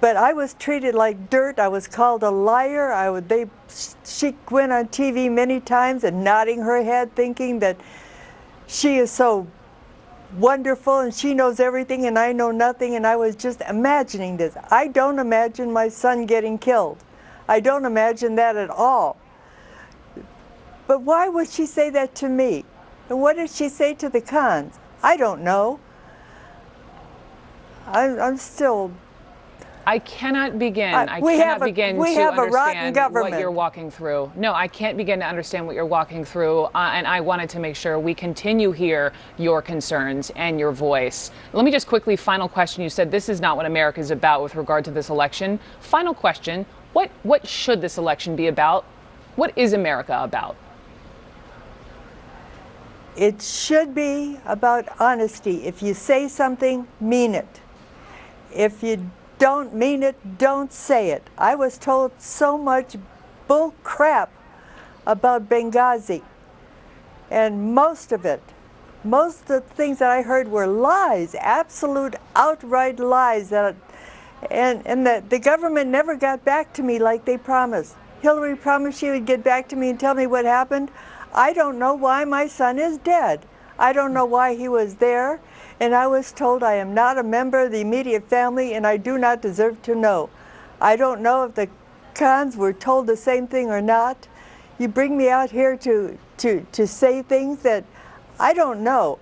But I was treated like dirt. I was called a liar. She went on TV many times and nodding her head, thinking that she is so wonderful and she knows everything and I know nothing, and I was just imagining this. I don't imagine my son getting killed. I don't imagine that at all. But why would she say that to me? And what did she say to the Khans? I don't know. I'm still... I cannot begin. I cannot begin to understand what you're walking through. No, I can't begin to understand what you're walking through. And I wanted to make sure we continue here your concerns and your voice. Let me just quickly, final question. You said this is not what America is about with regard to this election. Final question. What should this election be about? What is America about? It should be about honesty. If you say something, mean it. If you don't mean it, don't say it. I was told so much bull crap about Benghazi. And most of the things that I heard were lies, absolute outright lies. And the government never got back to me like they promised. Hillary promised she would get back to me and tell me what happened. I don't know why my son is dead. I don't know why he was there. And I was told I am not a member of the immediate family and I do not deserve to know. I don't know if the Khans were told the same thing or not. You bring me out here to say things that I don't know.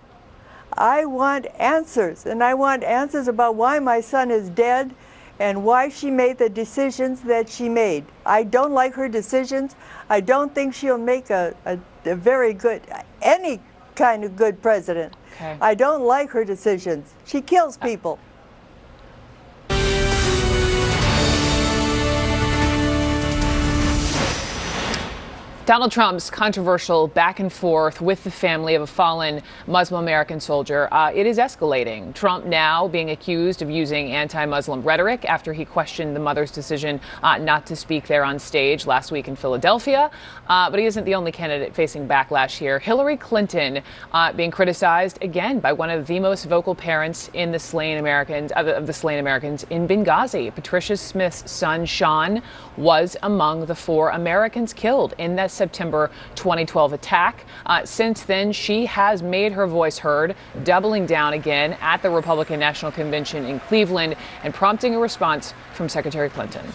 I want answers, and I want answers about why my son is dead and why she made the decisions that she made. I don't like her decisions. I don't think she'll make a very good, any kind of good president. Okay. I don't like her decisions. She kills people. Donald Trump's controversial back and forth with the family of a fallen Muslim American soldier, it is escalating. Trump now being accused of using anti-Muslim rhetoric after he questioned the mother's decision not to speak there on stage last week in Philadelphia. But he isn't the only candidate facing backlash here. Hillary Clinton being criticized again by one of the most vocal parents in the slain Americans of the slain Americans in Benghazi. Patricia Smith's son Sean was among the 4 Americans killed in that September 2012 attack. Since then, she has made her voice heard, doubling down again at the Republican National Convention in Cleveland and prompting a response from Secretary Clinton.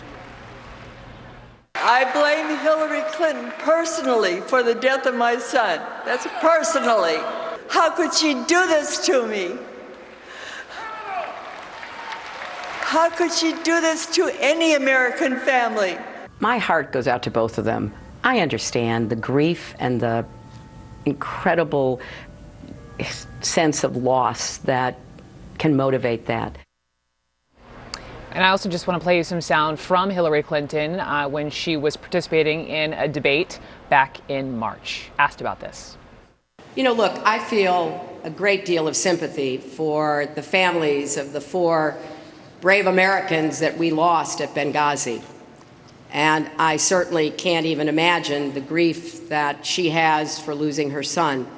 I blame Hillary Clinton personally for the death of my son. That's personally. How could she do this to me? How could she do this to any American family? My heart goes out to both of them. I understand the grief and the incredible sense of loss that can motivate that. And I also just want to play you some sound from Hillary Clinton when she was participating in a debate back in March. Asked about this. You know, look, I feel a great deal of sympathy for the families of the 4 brave Americans that we lost at Benghazi. And I certainly can't even imagine the grief that she has for losing her son.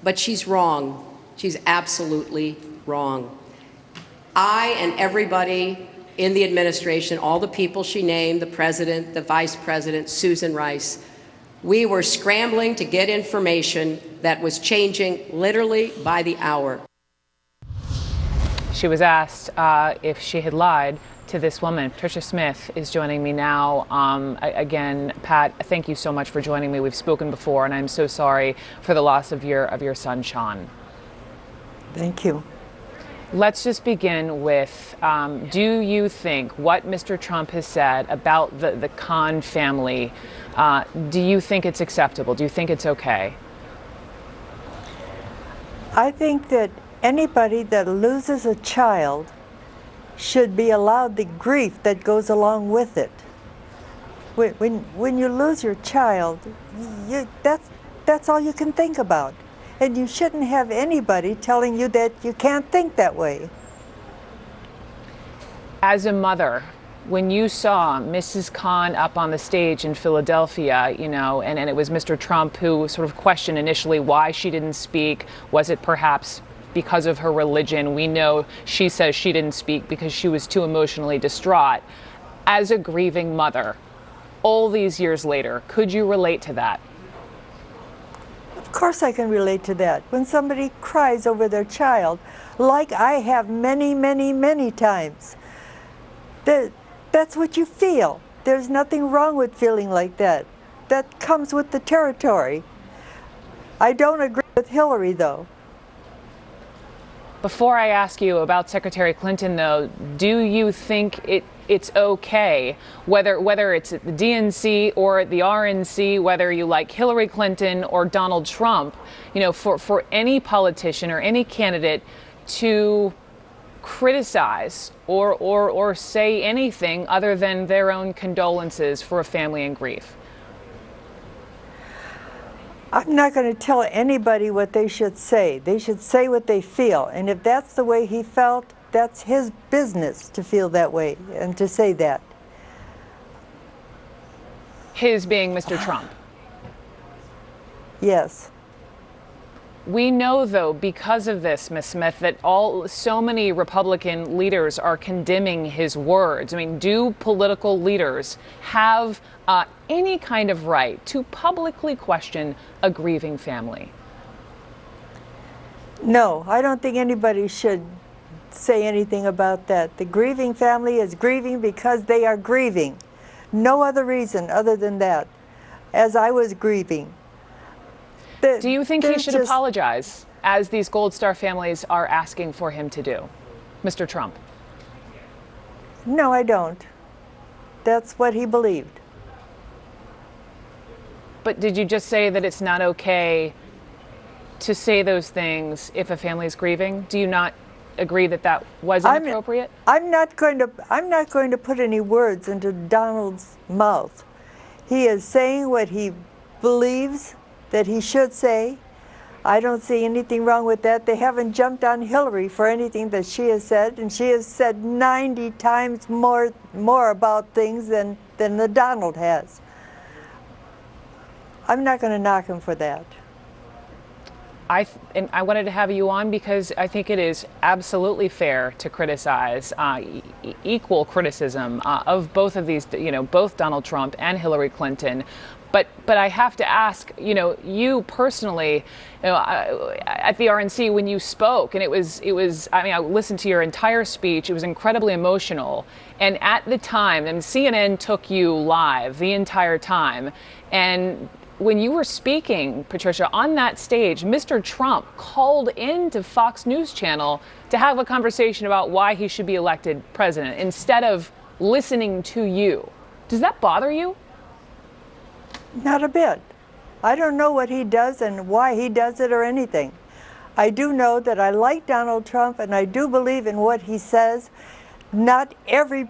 But she's wrong. She's absolutely wrong. I and everybody in the administration, all the people she named, the president, the vice president, Susan Rice, we were scrambling to get information that was changing literally by the hour. She was asked if she had lied to this woman. Patricia Smith is joining me now. Again, Pat, thank you so much for joining me. We've spoken before, and I'm so sorry for the loss of your son, Sean. Thank you. Let's just begin with, do you think what Mr. Trump has said about the Khan family, do you think it's acceptable? Do you think it's okay? I think that anybody that loses a child should be allowed the grief that goes along with it. When you lose your child, that's all you can think about. And you shouldn't have anybody telling you that you can't think that way. As a mother, when you saw Mrs. Khan up on the stage in Philadelphia, you know, and it was Mr. Trump who sort of questioned initially why she didn't speak, was it perhaps because of her religion. We know she says she didn't speak because she was too emotionally distraught. As a grieving mother, all these years later, could you relate to that? Of course I can relate to that. When somebody cries over their child, like I have many, many, many times, that's what you feel. There's nothing wrong with feeling like that. That comes with the territory. I don't agree with Hillary, though. Before I ask you about Secretary Clinton, though, do you think it's okay, whether it's at the DNC or at the RNC, whether you like Hillary Clinton or Donald Trump, for any politician or any candidate to criticize or say anything other than their own condolences for a family in grief? I'm not going to tell anybody what they should say. They should say what they feel. And if that's the way he felt, that's his business to feel that way and to say that. His being Mr. Trump. Yes. We know, though, because of this, Ms. Smith, that so many Republican leaders are condemning his words. I mean, do political leaders have any kind of right to publicly question a grieving family? No, I don't think anybody should say anything about that. The grieving family is grieving because they are grieving. No other reason other than that, as I was grieving. Do you think he should apologize, as these Gold Star families are asking for him to do, Mr. Trump? No, I don't. That's what he believed. But did you just say that it's not okay to say those things if a family is grieving? Do you not agree that that wasn't appropriate? I'm not going to put any words into Donald's mouth. He is saying what he believes that he should say. I don't see anything wrong with that. They haven't jumped on Hillary for anything that she has said, and she has said 90 times more about things than the Donald has. I'm not going to knock him for that. And I wanted to have you on because I think it is absolutely fair to criticize, equal criticism of both of these, both Donald Trump and Hillary Clinton. But I have to ask, you personally, at the RNC when you spoke, and it was. I mean, I listened to your entire speech. It was incredibly emotional. And at the time, and CNN took you live the entire time, and when you were speaking, Patricia, on that stage, Mr. Trump called into Fox News Channel to have a conversation about why he should be elected president instead of listening to you. Does that bother you? Not a bit. I don't know what he does and why he does it or anything. I do know that I like Donald Trump and I do believe in what he says. Not every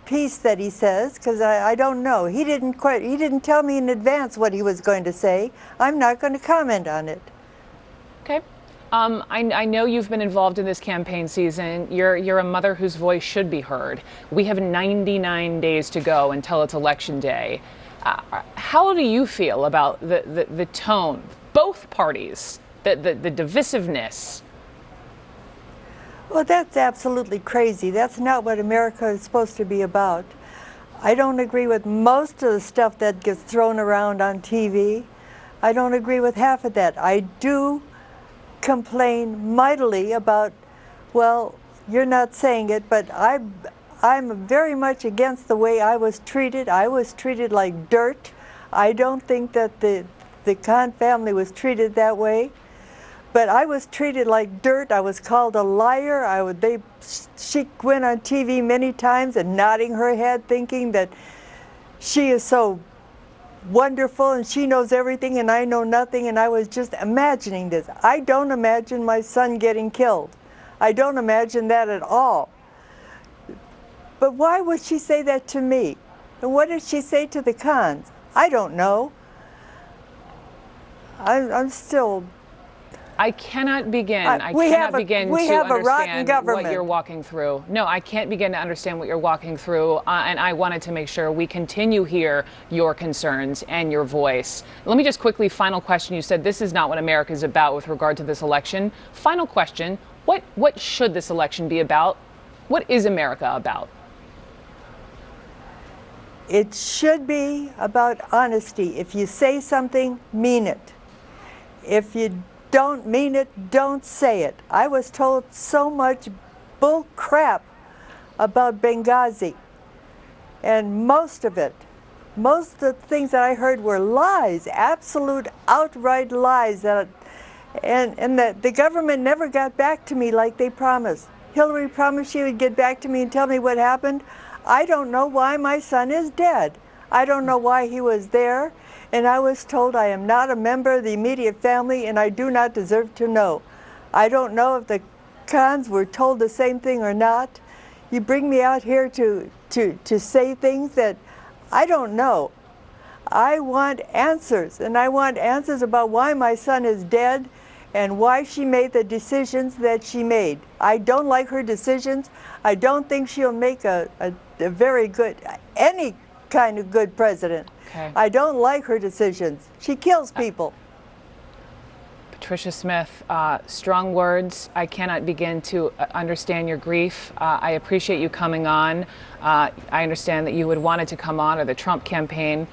piece that he says, because I don't know. He didn't tell me in advance what he was going to say. I'm not going to comment on it. Okay. I know you've been involved in this campaign season. You're a mother whose voice should be heard. We have 99 days to go until it's election day. How do you feel about the tone, both parties, the divisiveness? Well, that's absolutely crazy. That's not what America is supposed to be about. I don't agree with most of the stuff that gets thrown around on TV. I don't agree with half of that. I do complain mightily about, well, you're not saying it, but I'm very much against the way I was treated. I was treated like dirt. I don't think that the Khan family was treated that way. But I was treated like dirt. I was called a liar. She went on TV many times and nodding her head thinking that she is so wonderful and she knows everything and I know nothing, and I was just imagining this. I don't imagine my son getting killed. I don't imagine that at all. But why would she say that to me? And what did she say to the Khans? I don't know. I'm still... I cannot begin. I cannot begin to understand what you're walking through. No, I can't begin to understand what you're walking through. And I wanted to make sure we continue here your concerns and your voice. Let me just quickly, final question. You said this is not what America is about with regard to this election. Final question. What should this election be about? What is America about? It should be about honesty. If you say something, mean it. If you don't mean it, don't say it. I was told so much bull crap about Benghazi. And most of the things that I heard were lies, absolute outright lies. And the government never got back to me like they promised. Hillary promised she would get back to me and tell me what happened. I don't know why my son is dead. I don't know why he was there. And I was told I am not a member of the immediate family and I do not deserve to know. I don't know if the Khans were told the same thing or not. You bring me out here to say things that I don't know. I want answers, and I want answers about why my son is dead and why she made the decisions that she made. I don't like her decisions. I don't think she'll make a very good, any kind of good president. Okay. I don't like her decisions. She kills people. Patricia Smith, strong words. I cannot begin to understand your grief. I appreciate you coming on. I understand that you had wanted to come on, or the Trump campaign.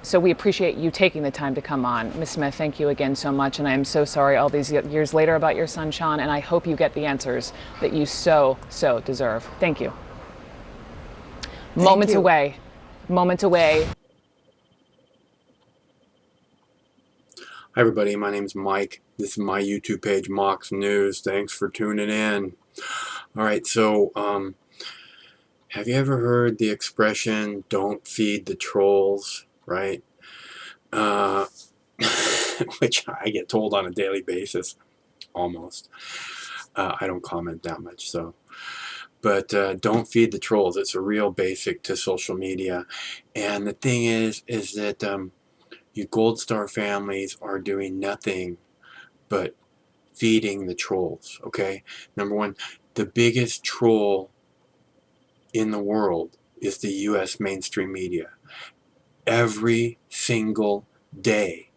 So we appreciate you taking the time to come on. Ms. Smith, thank you again so much. And I am so sorry all these years later about your son, Sean. And I hope you get the answers that you so deserve. Thank you. Moments away. Hi everybody, my name is Mike. This is my YouTube page, Mox News. Thanks for tuning in. Alright, so have you ever heard the expression, don't feed the trolls, right? Which I get told on a daily basis, almost. I don't comment that much, so. But don't feed the trolls. It's a real basic to social media. And the thing is that you Gold Star families are doing nothing but feeding the trolls, okay? Number one, the biggest troll in the world is the U.S. mainstream media. Every single day,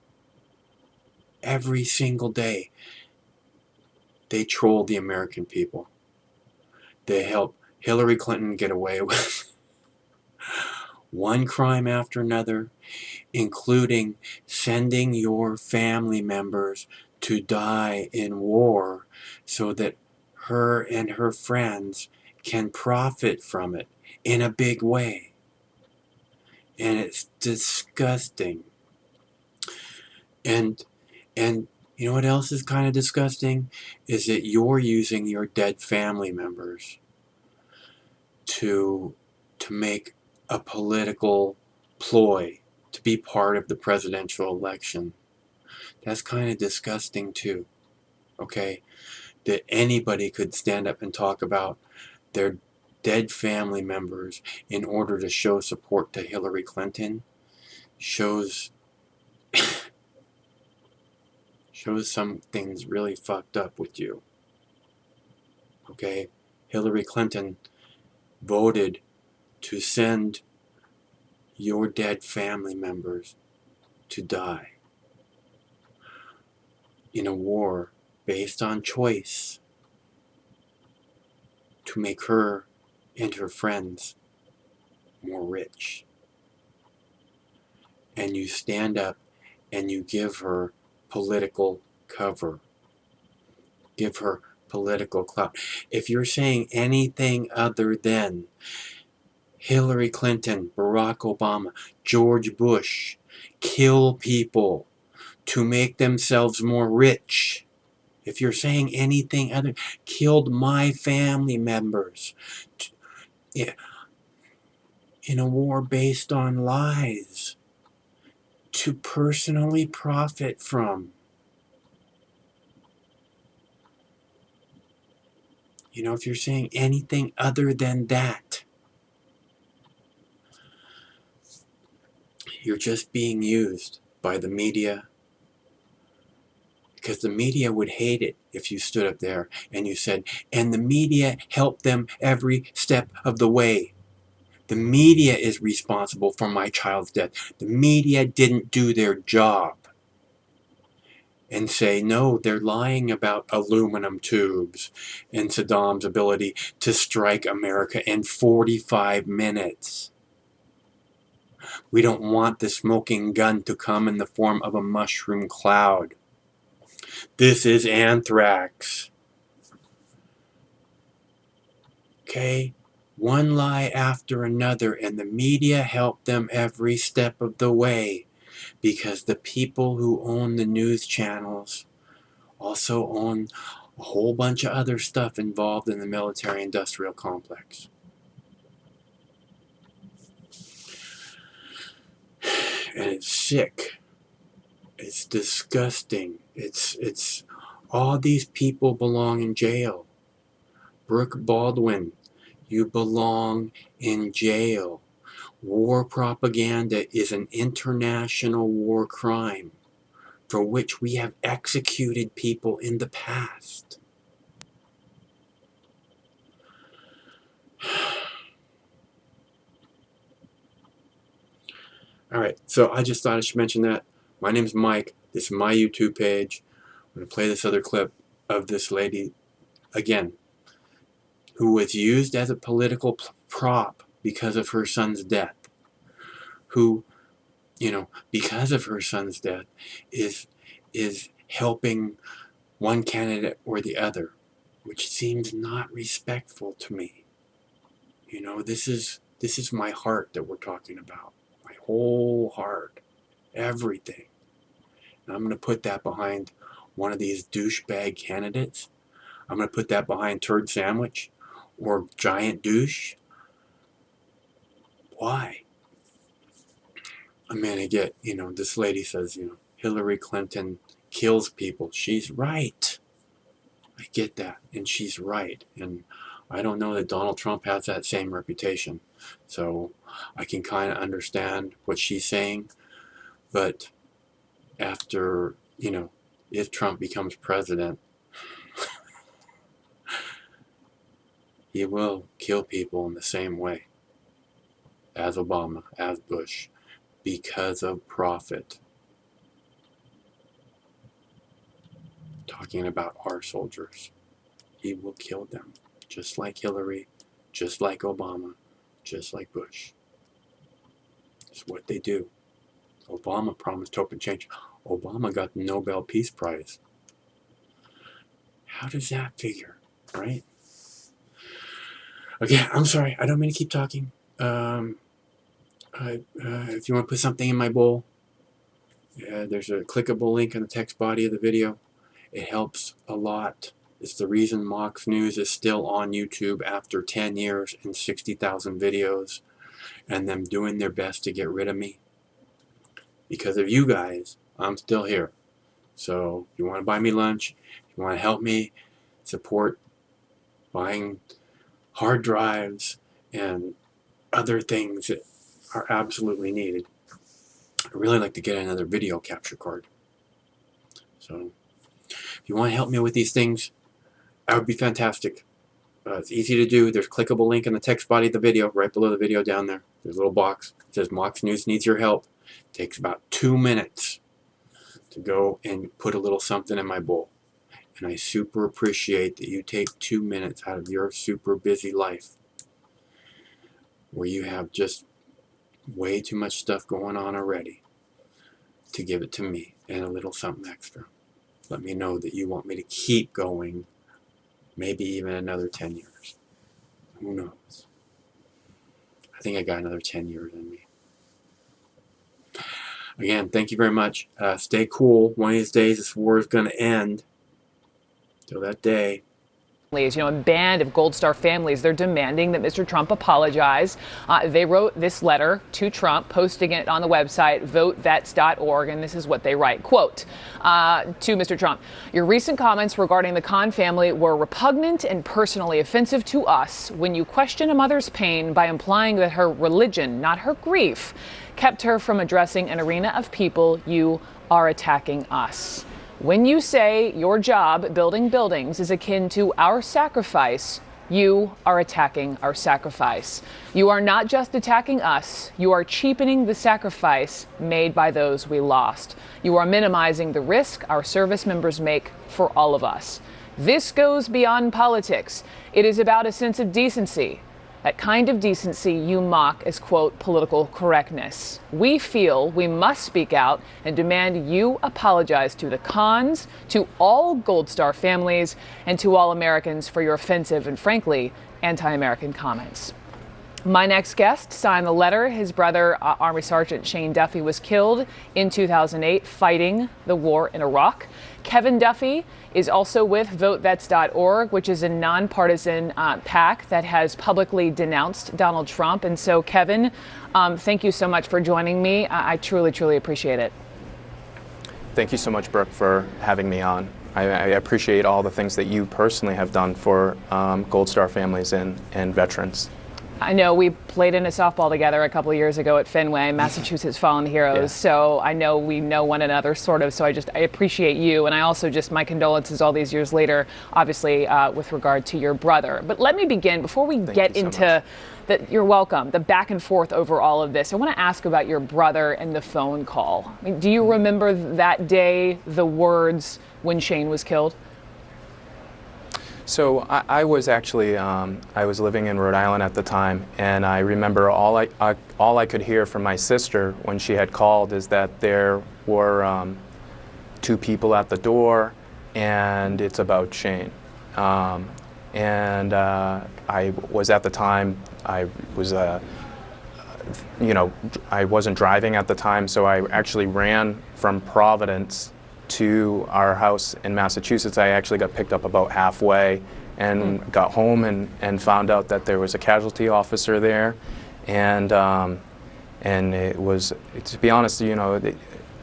they troll the American people. They help Hillary Clinton get away with one crime after another, including sending your family members to die in war so that her and her friends can profit from it in a big way. And it's disgusting. And you know what else is kind of disgusting? Is that you're using your dead family members to make a political ploy to be part of the presidential election. That's kind of disgusting too, okay? That anybody could stand up and talk about their dead family members in order to show support to Hillary Clinton shows something's really fucked up with you, okay? Hillary Clinton voted to send your dead family members to die in a war based on choice to make her and her friends more rich. And you stand up and you give her political cover. Give her political clout. If you're saying anything other than Hillary Clinton, Barack Obama, George Bush kill people to make themselves more rich, if you're saying anything other, killed my family members in a war based on lies to personally profit from. You know, if you're saying anything other than that, you're just being used by the media, because the media would hate it if you stood up there and you said, and the media helped them every step of the way. The media is responsible for my child's death. The media didn't do their job. and say, no, they're lying about aluminum tubes and Saddam's ability to strike America in 45 minutes. We don't want the smoking gun to come in the form of a mushroom cloud. This is anthrax. Okay? One lie after another, and the media help them every step of the way, because the people who own the news channels also own a whole bunch of other stuff involved in the military-industrial complex. And it's sick. It's disgusting. It's all these people belong in jail. Brooke Baldwin, you belong in jail. War propaganda is an international war crime for which we have executed people in the past. All right, so I just thought I should mention that. My name's Mike. This is my YouTube page. I'm going to play this other clip of this lady, again, who was used as a political prop because of her son's death. Who, you know, because of her son's death, is helping one candidate or the other, which seems not respectful to me. You know, this is my heart that we're talking about. My whole heart. Everything. And I'm going to put that behind one of these douchebag candidates. I'm going to put that behind Turd Sandwich or Giant Douche. Why? I'm going to get, you know, this lady says, you know, Hillary Clinton kills people. She's right. I get that. And she's right. And I don't know that Donald Trump has that same reputation. So I can kind of understand what she's saying. But after, you know, if Trump becomes president, he will kill people in the same way as Obama, as Bush, because of profit. Talking about our soldiers. He will kill them, just like Hillary, just like Obama, just like Bush. It's what they do. Obama promised hope and change. Obama got the Nobel Peace Prize. How does that figure, right? Okay, I'm sorry. I don't mean to keep talking. If you want to put something in my bowl, there's a clickable link in the text body of the video. It helps a lot. It's the reason Mox News is still on YouTube after 10 years and 60,000 videos, and them doing their best to get rid of me. Because of you guys, I'm still here. So if you want to buy me lunch, if you want to help me support buying hard drives and other things that are absolutely needed, I'd really like to get another video capture card. So if you want to help me with these things, that would be fantastic. It's easy to do. There's a clickable link in the text body of the video, right below the video down there. There's a little box. It says Mox News needs your help. It takes about 2 minutes to go and put a little something in my bowl. And I super appreciate that you take 2 minutes out of your super busy life where you have just way too much stuff going on already to give it to me and a little something extra. Let me know that you want me to keep going, maybe even another 10 years. Who knows? I think I got another 10 years in me. Again, thank you very much. Stay cool. One of these days, this war is going to end. Till that day. You know, a band of Gold Star families, they're demanding that Mr. Trump apologize. They wrote this letter to Trump, posting it on the website votevets.org, and this is what they write. Quote, to Mr. Trump, your recent comments regarding the Khan family were repugnant and personally offensive to us when you question a mother's pain by implying that her religion, not her grief, kept her from addressing an arena of people. You are attacking us. When you say your job building buildings is akin to our sacrifice, You are attacking our sacrifice. You are not just attacking us, you are cheapening the sacrifice made by those we lost. You are minimizing the risk our service members make for all of us. This goes beyond politics. It is about a sense of decency. That kind of decency you mock as, quote, political correctness. We feel we must speak out and demand you apologize to the Khans, to all Gold Star families, and to all Americans for your offensive and, frankly, anti-American comments. My next guest signed the letter. His brother, Army Sergeant Shane Duffy, was killed in 2008 fighting the war in Iraq. Kevin Duffy is also with VoteVets.org, which is a nonpartisan PAC that has publicly denounced Donald Trump. And so, Kevin, thank you so much for joining me. I truly, truly appreciate it. Thank you so much, Brooke, for having me on. I appreciate all the things that you personally have done for Gold Star families and veterans. I know we played in a softball together a couple of years ago at Fenway, Massachusetts Fallen Heroes. Yeah. So I know we know one another sort of. So I appreciate you. And I also just my condolences all these years later, obviously, with regard to your brother. But let me begin before we get into you're welcome, the back and forth over all of this. I want to ask about your brother and the phone call. I mean, do you remember that day, the words when Shane was killed? So I was actually, I was living in Rhode Island at the time, and I remember all I could hear from my sister when she had called is that there were 2 people at the door, and it's about Shane. And I was at the time, I was, I wasn't driving at the time, so I actually ran from Providence to our house in Massachusetts. I actually got picked up about halfway and got home and found out that there was a casualty officer there, and it was, to be honest, it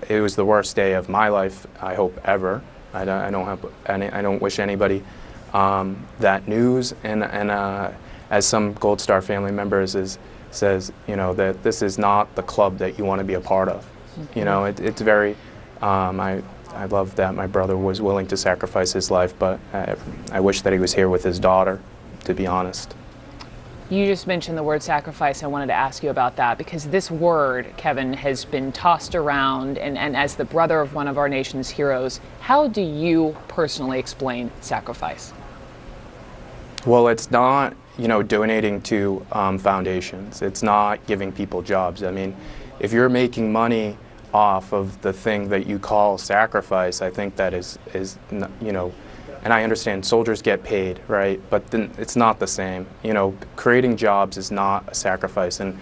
was the worst day of my life, I hope, ever. I don't wish anybody that news, and as some Gold Star family members says, that this is not the club that you want to be a part of. It's very, I love that my brother was willing to sacrifice his life, but I wish that he was here with his daughter, to be honest. You just mentioned the word sacrifice. I wanted to ask you about that because this word, Kevin, has been tossed around, and as the brother of one of our nation's heroes, how do you personally explain sacrifice? Well, it's not, donating to foundations. It's not giving people jobs. I mean, if you're making money off of the thing that you call sacrifice, I think that is and I understand soldiers get paid, right? But then it's not the same. Creating jobs is not a sacrifice, and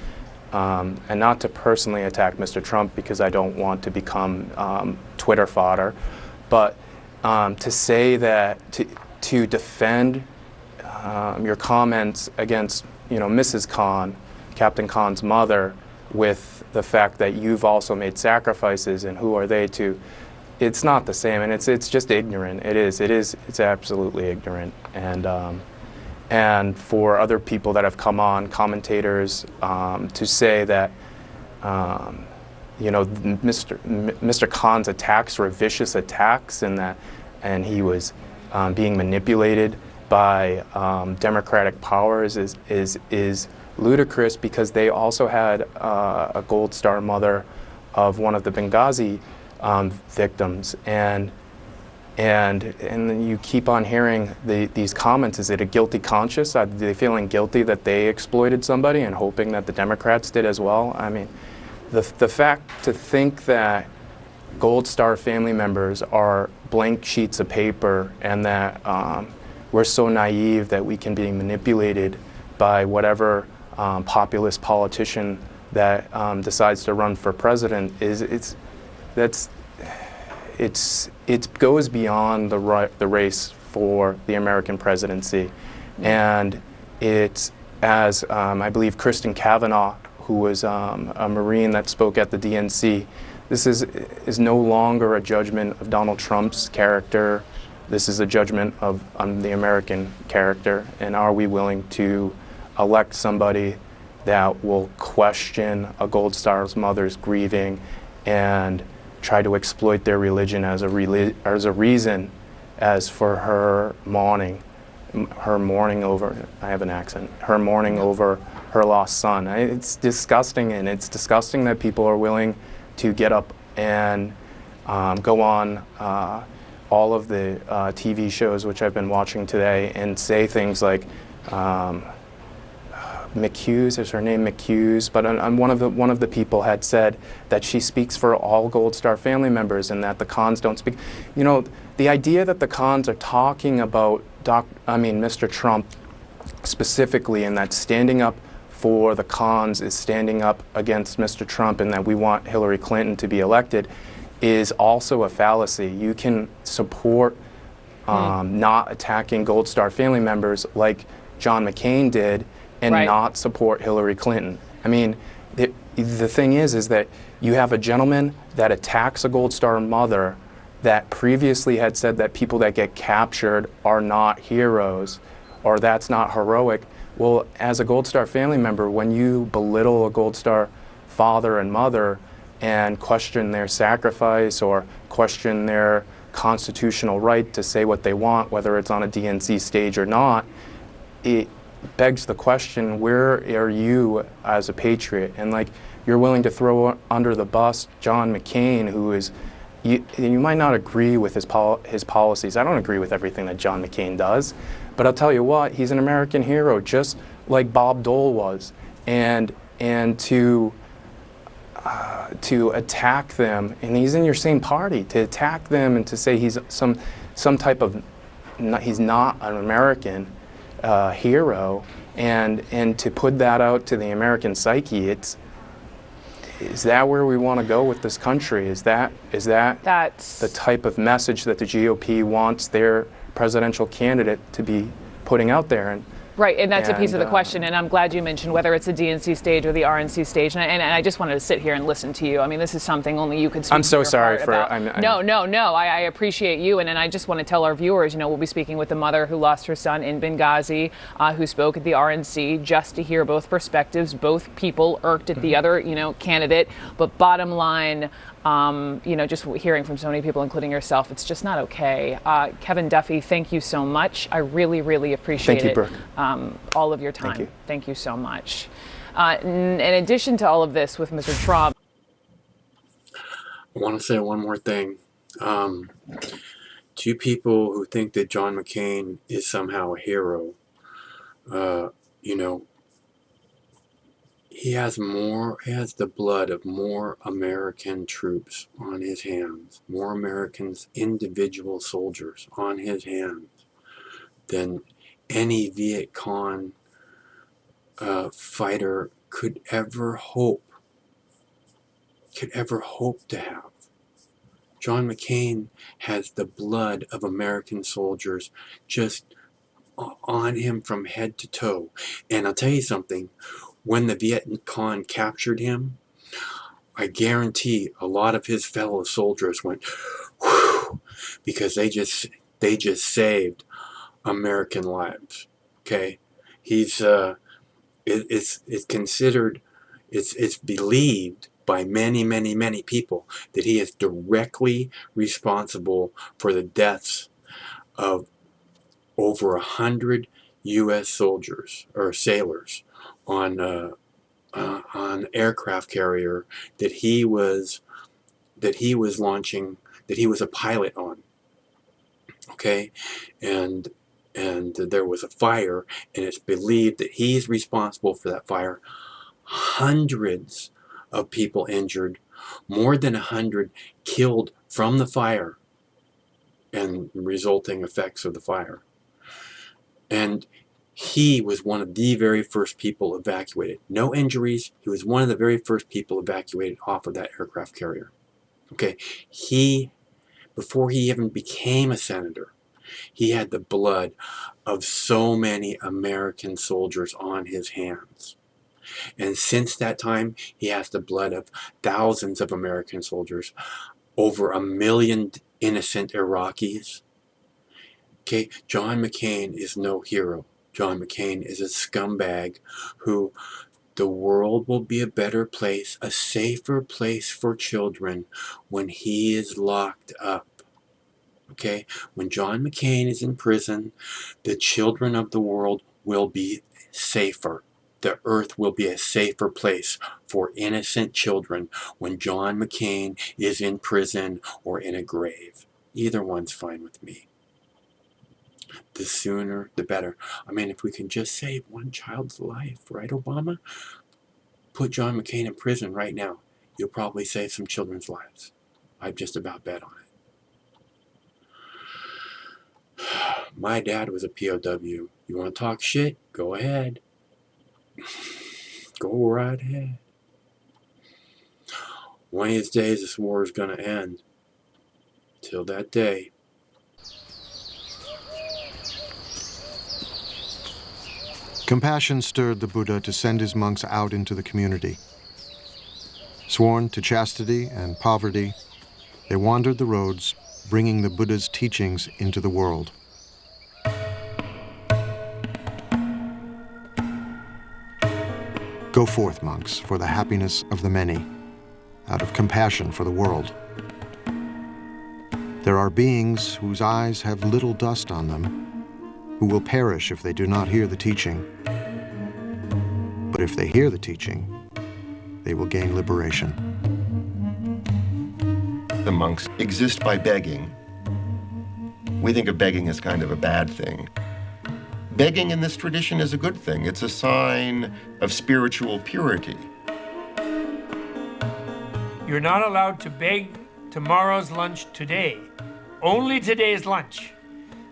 not to personally attack Mr. Trump because I don't want to become Twitter fodder, but to say that to defend your comments against Mrs. Khan, Captain Khan's mother, with the fact that you've also made sacrifices, and who are they to? It's not the same, and it's just ignorant. It's absolutely ignorant. And for other people that have come on, commentators, to say that Mr. Khan's attacks were vicious attacks, and he was being manipulated by democratic powers is ludicrous, because they also had a Gold Star mother of one of the Benghazi victims, and you keep on hearing these comments. Is it a guilty conscience? Are they feeling guilty that they exploited somebody and hoping that the Democrats did as well? I mean, the fact to think that Gold Star family members are blank sheets of paper, and that we're so naive that we can be manipulated by whatever populist politician that decides to run for president it goes beyond the race for the American presidency. And it's, as I believe Kristen Cavanaugh, who was a Marine that spoke at the DNC, this is no longer a judgment of Donald Trump's character. This is a judgment on the American character, and are we willing to elect somebody that will question a Gold Star's mother's grieving and try to exploit their religion as a reason as for her mourning. her mourning over, I have an accent, her mourning over her lost son. It's disgusting, and it's disgusting that people are willing to get up and go on all of the TV shows which I've been watching today and say things like, McHughes, is her name McHughes? But one of the people had said that she speaks for all Gold Star family members and that the Khans don't speak. You know, the idea that the Khans are talking about Mr. Trump specifically, and that standing up for the Khans is standing up against Mr. Trump, and that we want Hillary Clinton to be elected, is also a fallacy. You can support not attacking Gold Star family members like John McCain did, and not support Hillary Clinton. I mean, the thing is that you have a gentleman that attacks a Gold Star mother that previously had said that people that get captured are not heroes, or that's not heroic. Well, as a Gold Star family member, when you belittle a Gold Star father and mother and question their sacrifice or question their constitutional right to say what they want, whether it's on a DNC stage or not, it begs the question, where are you as a patriot? And like, you're willing to throw under the bus John McCain, who is, you might not agree with his policies. I don't agree with everything that John McCain does, but I'll tell you what, he's an American hero, just like Bob Dole was. And to attack them, and he's in your same party, to attack them and to say he's some type of, he's not an American hero, and to put that out to the American psyche, is that where we want to go with this country? Is that That's the type of message that the GOP wants their presidential candidate to be putting out there? And right, and that's a piece of the question, and I'm glad you mentioned whether it's the DNC stage or the RNC stage, and I just wanted to sit here and listen to you. I mean, this is something only you could speak. I'm so sorry for. No. I appreciate you, and I just want to tell our viewers, we'll be speaking with the mother who lost her son in Benghazi, who spoke at the RNC, just to hear both perspectives, both people irked at the other, candidate, but bottom line. Just hearing from so many people, including yourself, it's just not okay. Kevin Duffy, thank you so much. I really, really appreciate it. Thank you, Brooke. All of your time. Thank you. Thank you so much. In addition to all of this with Mr. Trump, I want to say one more thing. To people who think that John McCain is somehow a hero, he has the blood of more American troops on his hands, more Americans, individual soldiers on his hands than any Viet Cong fighter could ever hope to have. John McCain has the blood of American soldiers just on him from head to toe. And I'll tell you something, when the Viet Cong captured him, I guarantee a lot of his fellow soldiers went, whew, because they just saved American lives. Okay, he's it's considered, it's believed by many people that he is directly responsible for the deaths of over 100 U.S. soldiers or sailors on aircraft carrier that he was launching, that he was a pilot on. Okay, and there was a fire, and it's believed that he's responsible for that fire. Hundreds of people injured, more than 100 killed from the fire and resulting effects of the fire. And he was one of the very first people evacuated. No injuries. He was one of the very first people evacuated off of that aircraft carrier. Okay, before he even became a senator, he had the blood of so many American soldiers on his hands. And since that time, he has the blood of thousands of American soldiers, over 1 million innocent Iraqis. Okay, John McCain is no hero. John McCain is a scumbag who, the world will be a better place, a safer place for children when he is locked up. Okay? When John McCain is in prison, the children of the world will be safer. The earth will be a safer place for innocent children when John McCain is in prison or in a grave. Either one's fine with me. The sooner, the better. I mean, if we can just save one child's life, right, Obama? Put John McCain in prison right now. You'll probably save some children's lives. I've just about bet on it. My dad was a POW. You want to talk shit? Go ahead. Go right ahead. One of these days, this war is going to end. Till that day. Compassion stirred the Buddha to send his monks out into the community. Sworn to chastity and poverty, they wandered the roads, bringing the Buddha's teachings into the world. Go forth, monks, for the happiness of the many, out of compassion for the world. There are beings whose eyes have little dust on them, who will perish if they do not hear the teaching. But if they hear the teaching, they will gain liberation. The monks exist by begging. We think of begging as kind of a bad thing. Begging in this tradition is a good thing. It's a sign of spiritual purity. You're not allowed to beg tomorrow's lunch today. Only today's lunch.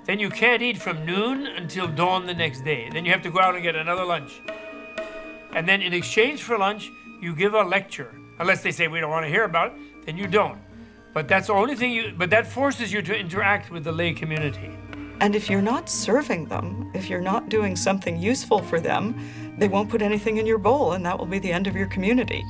Then you can't eat from noon until dawn the next day. Then you have to go out and get another lunch. And then in exchange for lunch, you give a lecture. Unless they say we don't want to hear about it, then you don't. But that's the only thing but that forces you to interact with the lay community. And if you're not serving them, if you're not doing something useful for them, they won't put anything in your bowl, and that will be the end of your community.